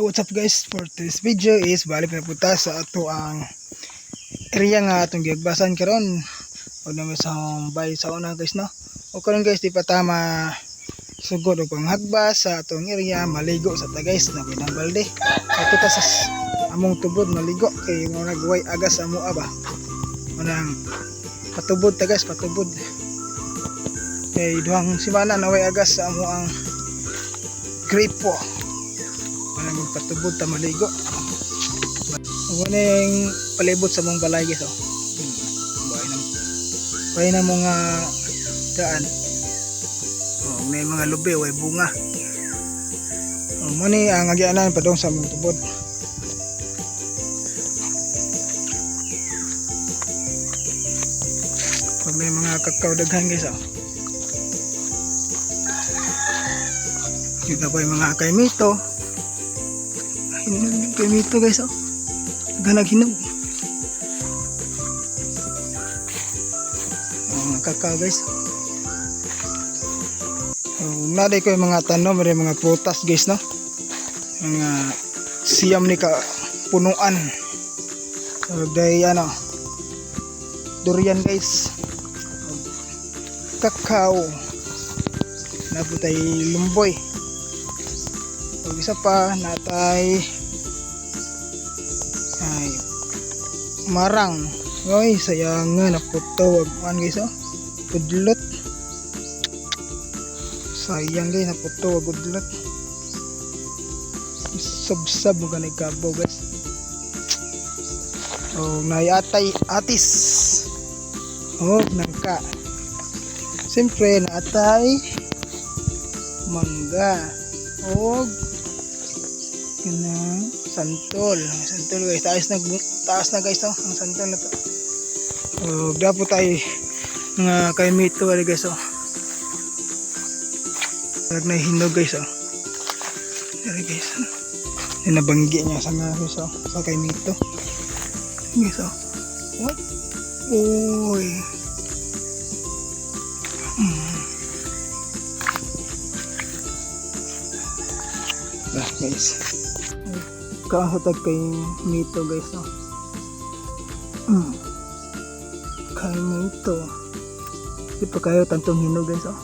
what's up guys? For this video is balik na punta sa ato ang area nga atong gigbasan karon. O naman sa bay sa una guys no. O karon guys di pa tama sugod og panghagbas sa atong area, maligo sa ta guys na binang balde. Ato ta sa among tubod maligo kay mo nagway agas sa mua ba. Unang patubod ta guys, patubod. Kay duhang simana naway agas sa amo ang gripo. Ano magpatubod ta maligo. Muning palibot sa mong balay guys oh. Buhay na mga daan. Oh, may mga lubi way bunga. Oh, muni ang agianan padong sa mong tubod. Pag may mga kakao daghan guys oh. Yun na ba yung mga kaimito. Hinog kaimito guys oh. Ganag hinog. Mga kakao guys. Naday ko yung mga tanom, may mga prutas guys no. Mga siyam ni ka punuan. Day ano. Durian guys. Kakao. Nabutay lumboy. Isa pa natay ay marang. Oy sayang nga naputo wag man guys oh. Pudlot. Sayang guys naputo wag pudlot. Sab-sab mo ganay kabaw guys. Oh nayatay atis. Oh nangka. Siyempre natay mangga. Oh kanang santol guys, taas na guys no, ang santol na to. Oh, dapat tayo nga kay mito ali guys oh. Nag na hinog guys oh. Dere guys. Ninabanggi niya sa mga guys oh, sa kay mito. Guys oh. What? Oy. Guys. Kahatag kay mito guys no. Kay mito. Di pa kayo tantong hinog guys oh.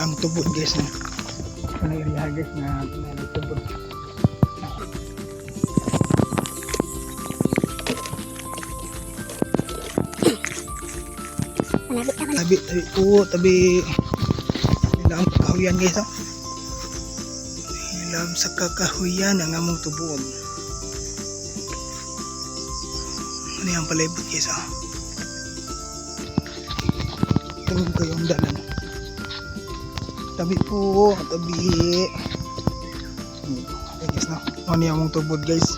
Ang tubod guys na ano area guys na tubod tabi nilang kakahuyan guys oh. Nilang sa kakahuyan ang among tubod. Ano yung palibot guys oh. Tawag kayong dalan tabi po, tabi. Okay guys no, ano yung among tubod guys.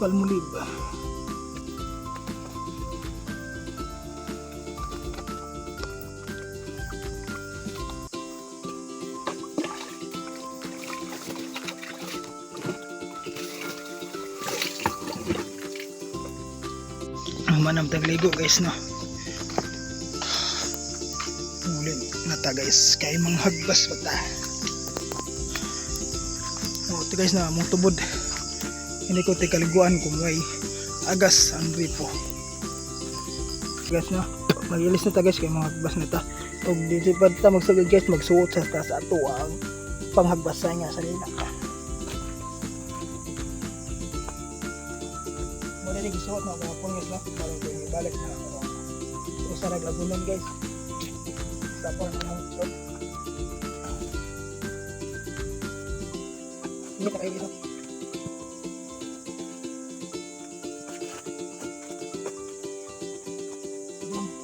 Palmulib. Manam tagligo guys no. Muli nata guys kay manghagbas pa ta. Oh ito guys na mong tubod. Hindi ko tikaliguan kung may agas ang gripo. Guys no, magilis na ta guys kay manghagbas na ta. Ug dili pa ta magsugod guys magsuot sa taas ato ang panghagbasan nga sa lina. pwede gusto na mga pungis na para ko ibalik na ako. Usa ra lagunan guys. Tapos ang shot. Ini kayak gitu.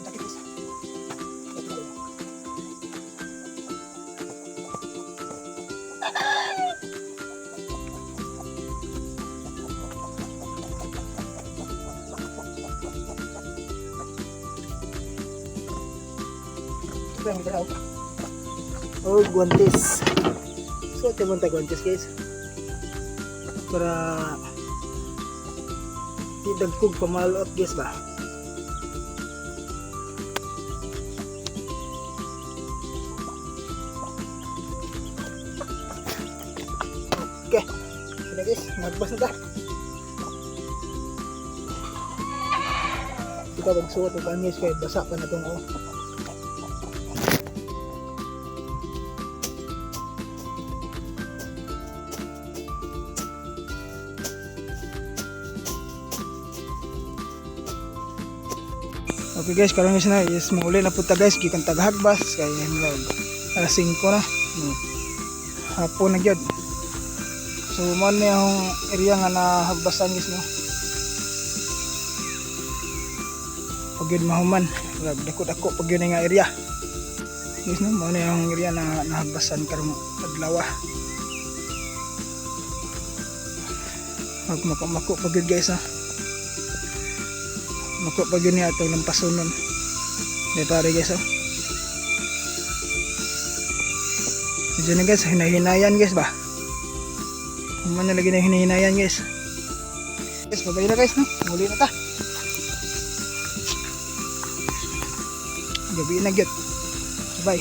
Sakit guys. Ito yung gitaraw. Oh, guantes. So, ito yung guantes guys. Para idagkog pamalot guys ba. Okay. Sige guys, nagbas na ta. Kita magsuot ng panis kaya basa pa na itong oh. Okay guys, karon guys na is mauli na punta guys gikan tagahagbas kay alas 5 na. Hapon na gyud. So man ni ang area nga nahagbasan guys no. Pagid mahuman, dako-dako pag yun nga area. Guys no, mo ni ang area na nahagbasan karong adlaw. Mako pagid guys no. Mako pag yun niya itong lampason nun. Di pare guys oh. Medyo na guys, hinahinayan guys ba. Human na lagi na hinahinayan guys. Guys, pagay na guys no. Muli na ta. Gabi na gyud. Bye.